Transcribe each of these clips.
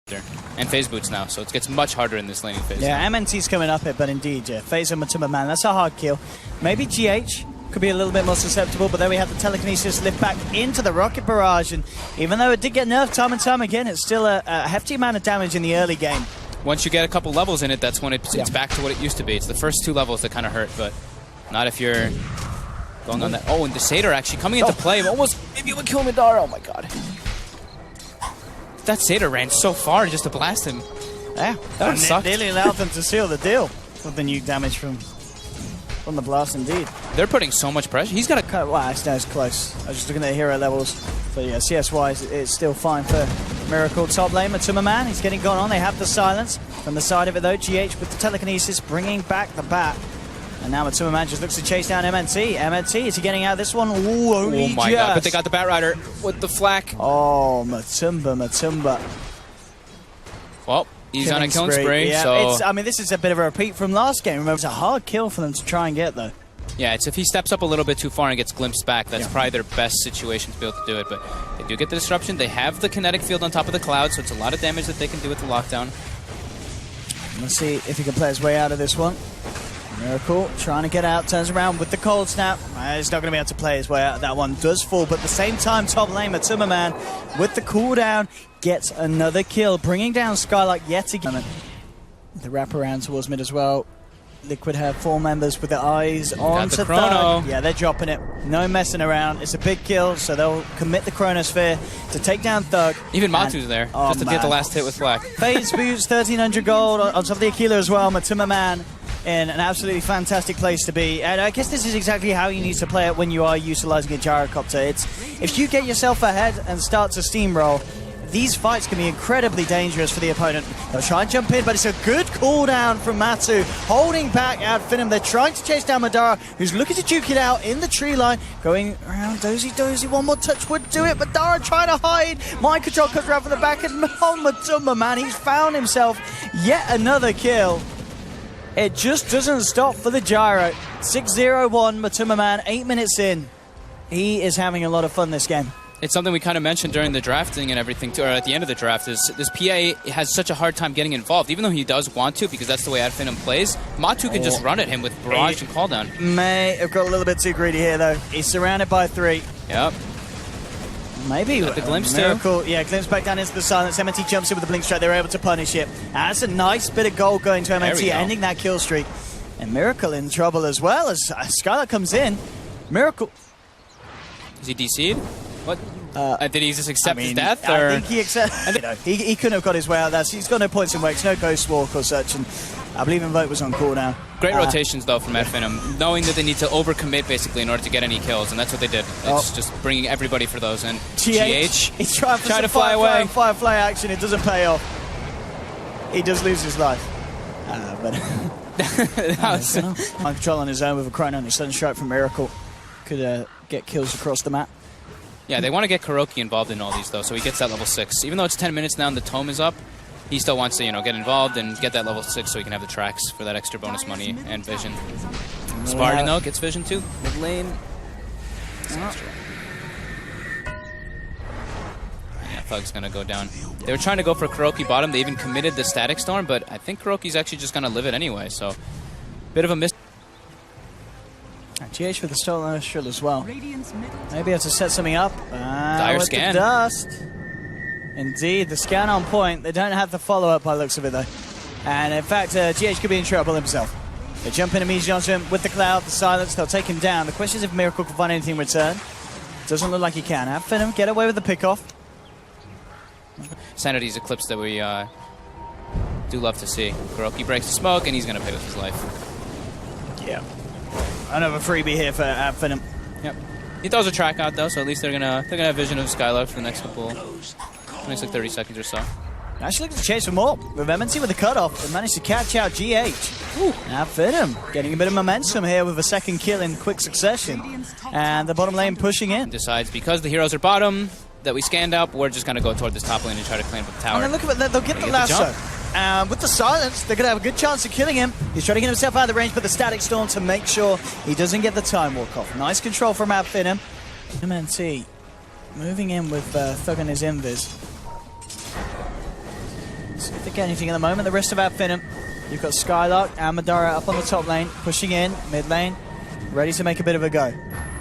and phase boots now, so it gets much harder in this laning phase. Yeah, MNT's coming up it, but indeed, yeah, phase and Matumba Man, that's a hard kill. Maybe GH could be a little bit more susceptible, but then we have the telekinesis lift back into the rocket barrage, and even though it did get nerfed time and time again, it's still a hefty amount of damage in the early game. Once you get a couple levels in it, that's when it's back to what it used to be. It's the first 2 levels that kind of hurt, but not if you're going on that. Oh, and the Satyr actually coming into play. Almost, maybe it would kill Madara. Oh my god. That Satyr ran so far just to blast him. Yeah, that sucked. Nearly allowed them to seal the deal with the nuke damage from the blast, indeed. They're putting so much pressure. He's got a... Wow, it's close. I was just looking at the hero levels. But yeah, CS-wise, it's still fine for Miracle. Top lane, Matumba Man, he's getting gone on. They have the silence. From the side of it, though, GH with the telekinesis bringing back the bat. And now Matumba Man just looks to chase down MNT. MNT, is he getting out of this one? Ooh, only my god, but they got the Bat Rider with the flak. Oh, Matumba. Well, he's on a killing spree. Yeah, so I mean, this is a bit of a repeat from last game. Remember, it's a hard kill for them to try and get, though. Yeah, it's if he steps up a little bit too far and gets glimpsed back, that's probably their best situation to be able to do it. But they do get the disruption. They have the kinetic field on top of the cloud, so it's a lot of damage that they can do with the lockdown. Let's see if he can play his way out of this one. Miracle trying to get out, turns around with the cold snap. He's not going to be able to play his way out. That one does fall, but at the same time, top lane, Matumba Man with the cooldown gets another kill, bringing down Skylark yet again. The wraparound towards mid as well. Liquid have 4 members with their eyes on to Thug. Yeah, they're dropping it. No messing around. It's a big kill, so they'll commit the Chronosphere to take down Thug. Even Matu's there, just to get the last hit with Flak. Phase boots, 1,300 gold on top of the Aquila as well. Matumba Man in an absolutely fantastic place to be. And I guess this is exactly how you need to play it when you are utilizing a gyrocopter. It's if you get yourself ahead and start to steamroll, these fights can be incredibly dangerous for the opponent. They'll try and jump in, but it's a good cooldown from Matu, holding back AD Finem. They're trying to chase down Madara, who's looking to duke it out in the tree line, going around dozy. One more touch would do it. Madara trying to hide. Mind control comes around from the back, and Matumba Man, he's found himself yet another kill. It just doesn't stop for the gyro. 6-0-1, Matumba Man, 8 minutes in. He is having a lot of fun this game. It's something we kind of mentioned during the drafting and everything, too, or at the end of the draft, is this PA has such a hard time getting involved, even though he does want to, because that's the way AD Finem plays. Matu can just run at him with barrage and call down. May have got a little bit too greedy here, though. He's surrounded by 3. Yep. Maybe the glimpse Miracle, too. Yeah, glimpse back down into the silence. MNT jumps in with the blink strike. They're able to punish it. And that's a nice bit of gold going to MNT, ending that kill streak. And Miracle in trouble as well as Skylar comes in. Miracle. Is he DC'd? What? Did he just accept his death? I think he accepted. He couldn't have got his way out of that. He's got no points in wakes, no ghost walk or such, and I believe Invoke was on cooldown. Great rotations though from AD Finem, knowing that they need to overcommit basically in order to get any kills, and that's what they did. It's just bringing everybody for those. And GH he's trying to fly away. Firefly action. It doesn't pay off. He does lose his life. But mind control on his own with a Chrono and a sudden strike from Miracle could get kills across the map. Yeah, they want to get Kuroki involved in all these, though, so he gets that level 6. Even though it's 10 minutes now and the tome is up, he still wants to, get involved and get that level 6 so he can have the tracks for that extra bonus money and vision. Spartan, though, gets vision, too. Mid lane. Yeah, Thug's going to go down. They were trying to go for Kuroki bottom. They even committed the Static Storm, but I think Kuroki's actually just going to live it anyway, so bit of a miss. GH with the stolen shield as well. Maybe have to set something up. Dire scan. The dust. Indeed, the scan on point. They don't have the follow-up by the looks of it, though. And in fact, GH could be in trouble himself. They jump in immediately onto him with the cloud, the silence. They'll take him down. The question is if Miracle can find anything in return. Doesn't look like he can. AD Finem get away with the pick-off. Sanity's eclipse that we do love to see. Kuroki breaks the smoke, and he's going to pay with his life. Yeah. Another freebie here for AD Finem. Yep. He throws a track out though, so at least they're gonna have vision of Skylark for the next couple, next like 30 seconds or so. Actually looking to chase for more. With MNT with the cutoff, they managed to catch out GH. AD Finem getting a bit of momentum here with a second kill in quick succession, and the bottom lane pushing in. Decides because the heroes are bottom that we scanned up, we're just gonna go toward this top lane and try to claim the tower. And then look at that, they'll get the lasso. With the silence, they're going to have a good chance of killing him. He's trying to get himself out of the range, but the Static Storm to make sure he doesn't get the time walk off. Nice control from AD Finem. MNT moving in with Thug and his invis. See if they get anything at the moment. The rest of AD Finem. You've got Skylark and Madara up on the top lane, pushing in, mid lane, ready to make a bit of a go.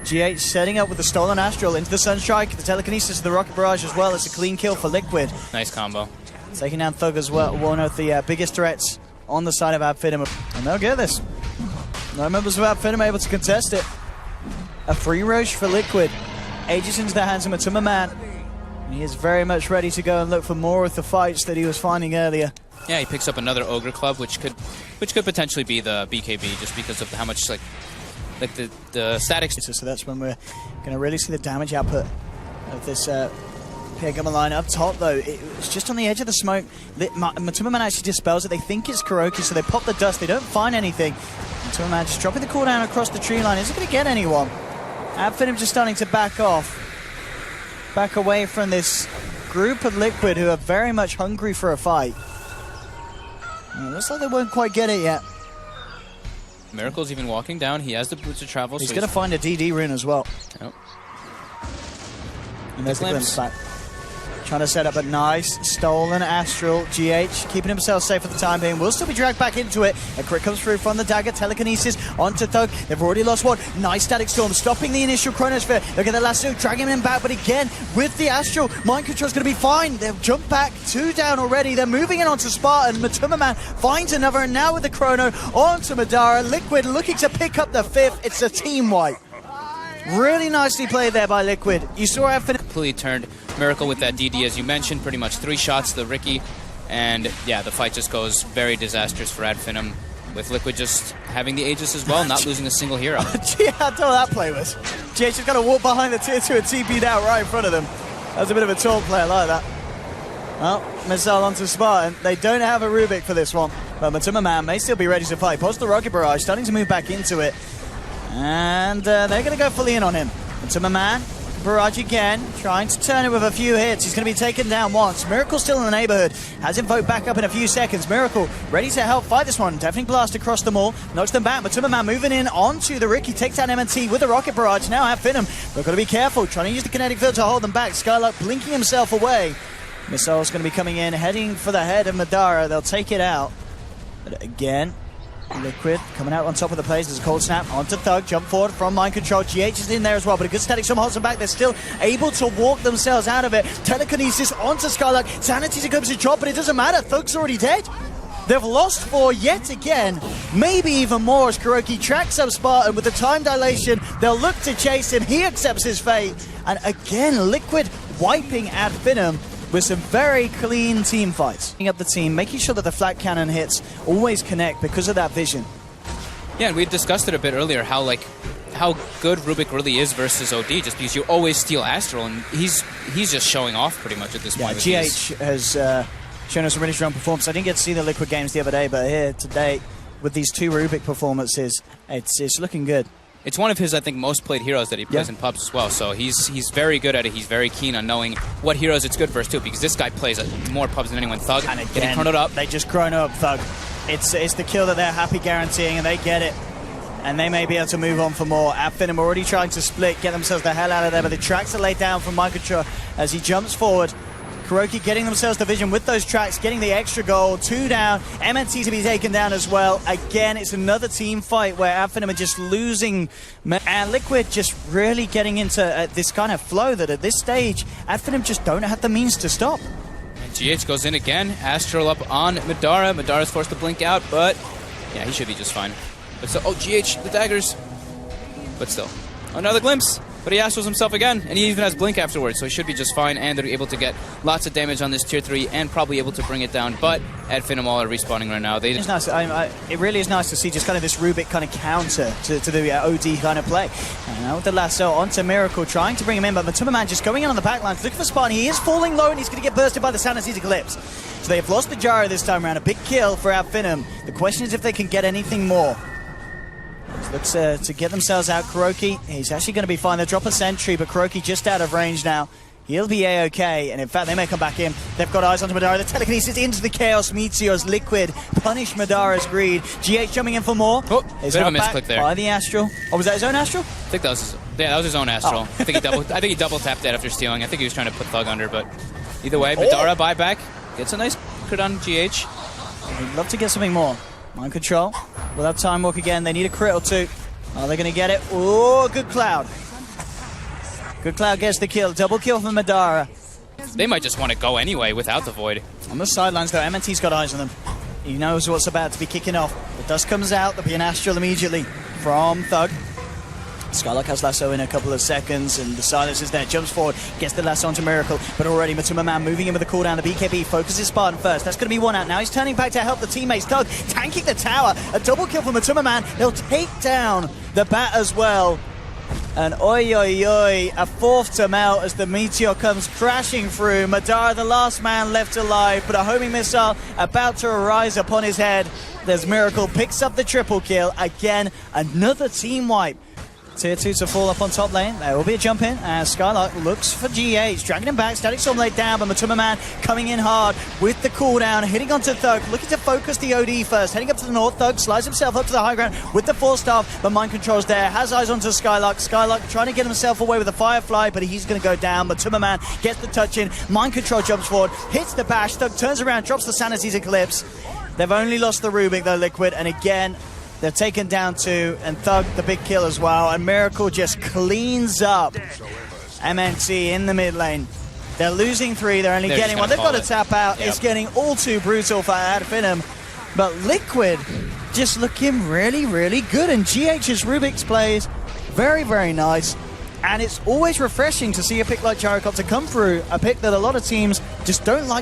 GH setting up with the stolen Astral into the Sunstrike, the telekinesis of the Rocket Barrage as well. It's a clean kill for Liquid. Nice combo. Taking down Thug as well, one of the biggest threats on the side of AD Finem. And they'll get this. No members of AD Finem able to contest it. A free Roche for Liquid. Ages into the hands of Matuma Man. He is very much ready to go and look for more of the fights that he was finding earlier. Yeah, he picks up another Ogre Club, which could potentially be the BKB, just because of how much like the static. So that's when we're going to really see the damage output of this Pegama line. Up top, though, it's just on the edge of the smoke. Matuma Man actually dispels it. They think it's Kuroki, so they pop the dust. They don't find anything. Matuma Man just dropping the cooldown across the tree line. Isn't going to get anyone. AD Finem just starting to back off. Back away from this group of Liquid who are very much hungry for a fight. It looks like they won't quite get it yet. Miracle's even walking down. He has the boots of travel. He's going to find a DD rune as well. Yep. And there's the glimpse back. Trying to set up a nice stolen Astral. GH keeping himself safe for the time being. Will still be dragged back into it. A crit comes through from the dagger. Telekinesis onto Thug. They've already lost one. Nice Static Storm stopping the initial Chronosphere. Look at the lasso, dragging him back. But again, with the Astral, Mind Control's going to be fine. They've jumped back. 2 down already. They're moving in onto Spartan. Matuma Man finds another. And now with the Chrono onto Madara. Liquid looking to pick up the 5th. It's a team wipe. Really nicely played there by Liquid. You saw how completely turned Miracle with that DD, as you mentioned. Pretty much 3 shots to the Ricky. And yeah, the fight just goes very disastrous for AD Finem, with Liquid just having the Aegis as well, not losing a single hero. Gee, how tall that play was. GH just got to walk behind the tier 2 and TP down right in front of them. That was a bit of a tall play, I like that. Well, missile onto Spartan. They don't have a Rubik for this one, but Matuma Man may still be ready to fight. Pause the Rocket Barrage, starting to move back into it. And they're going to go fully in on him. Matuma Man, Barrage again, trying to turn it with a few hits. He's going to be taken down once. Miracle still in the neighborhood. Has invoked back up in a few seconds. Miracle ready to help fight this one. Deafening Blast across them all. Knocks them back. Matuma Man moving in onto the Ricky. Takes down MNT with the Rocket Barrage. Now AD Finem. We've got to be careful. Trying to use the kinetic field to hold them back. Skylark blinking himself away. Missile's going to be coming in, heading for the head of Madara. They'll take it out. But again, Liquid coming out on top of the plays. There's a cold snap onto Thug. Jump forward from Mind Control. GH is in there as well, but a good Static Storm holds them back. They're still able to walk themselves out of it. Telekinesis onto Skylark. Sanity's a good drop, but it doesn't matter. Thug's already dead. They've lost 4 yet again. Maybe even more as Kuroki tracks up Spartan with the time dilation. They'll look to chase him. He accepts his fate. And again, Liquid wiping AD Finem with some very clean team fights. Picking up the team, making sure that the flat cannon hits always connect because of that vision. Yeah, and we discussed it a bit earlier, how good Rubik really is versus OD, just because you always steal Astral, and he's just showing off pretty much at this point. GH has shown us a really strong performance. I didn't get to see the Liquid games the other day, but here today, with these 2 Rubik performances, it's looking good. It's one of his, I think, most played heroes that he plays in pubs as well. So he's very good at it. He's very keen on knowing what heroes it's good versus too, because this guy plays at more pubs than anyone. Thug, and again, getting chronoed up. They just chrono up Thug. It's the kill that they're happy guaranteeing, and they get it. And they may be able to move on for more. AD Finem already trying to split, get themselves the hell out of there, but the tracks are laid down from Microtra as he jumps forward. Kuroki getting themselves the vision with those tracks, getting the extra goal. 2 down. MNT to be taken down as well. Again, it's another team fight where AD Finem are just losing. And Liquid just really getting into this kind of flow that at this stage, AD Finem just don't have the means to stop. And GH goes in again. Astral up on Madara. Madara's forced to blink out, but yeah, he should be just fine. But so, oh, GH, the daggers. But still, another glimpse. But he Astrals himself again, and he even has Blink afterwards, so he should be just fine, and they're able to get lots of damage on this tier 3 and probably able to bring it down. But AD Finem all are respawning right now. It's nice. It really is nice to see just kind of this Rubik kind of counter to the OD kind of play. And now with the lasso onto Miracle, trying to bring him in, but Matuma Man just going in on the backlines, looking for Spartan. He is falling low, and he's going to get bursted by the Sanity's Eclipse. So they have lost the Gyro this time around. A big kill for AD Finem. The question is if they can get anything more. Looks to get themselves out. Kuroki, he's actually going to be fine. They drop a sentry, but Kuroki just out of range now. He'll be A-okay, and in fact, they may come back in. They've got eyes onto Madara. The telekinesis into the Chaos Meteors. Liquid punish Madara's greed. GH jumping in for more. Oh, bit of a misclick there. By the Astral. Oh, was that his own Astral? I think that was his own Astral. Oh. I think he double tapped that after stealing. I think he was trying to put Thug under, but either way, Madara buyback gets a nice crit on GH. We'd love to get something more. Mind control. Without time walk again, they need a crit or two. Are they going to get it? Oh, good Cloud. Good Cloud gets the kill. Double kill from Madara. They might just want to go anyway without the Void. On the sidelines, though, MNT's got eyes on them. He knows what's about to be kicking off. The dust comes out. There'll be an Astral immediately from Thug. Skylark has lasso in a couple of seconds, and the silence is there. Jumps forward, gets the lasso onto Miracle, but already Matuma Man moving in with the cooldown. The BKB focuses Spartan first. That's going to be one out. Now he's turning back to help the teammates. Thug tanking the tower. A double kill from Matuma Man. They'll take down the bat as well. And oi, oi, oi, a fourth to melt as the meteor comes crashing through. Madara, the last man left alive, but a homing missile about to arise upon his head. There's Miracle, picks up the triple kill. Again, another team wipe. Tier 2 to fall up on top lane. There will be a jump in as Skylark looks for GH. Dragging him back. Static Storm laid down, but Matuma Man coming in hard with the cooldown. Hitting onto Thug. Looking to focus the OD first. Heading up to the north. Thug slides himself up to the high ground with the Force Staff, but Mind Control's there. Has eyes onto Skylark. Skylark trying to get himself away with the Firefly, but he's going to go down. Matuma Man gets the touch in. Mind Control jumps forward. Hits the bash. Thug turns around. Drops the Sanity's Eclipse. They've only lost the Rubik, though, Liquid. And again, they're taken down two, and Thug the big kill as well, and Miracle just cleans up MNT in the mid lane. They're losing three, they're only getting one. They've got to tap out. Yep. It's getting all too brutal for AD Finem, but Liquid just looking really, really good, and GH's Rubik's plays very, very nice. And it's always refreshing to see a pick like Gyrocopter come through, a pick that a lot of teams just don't like.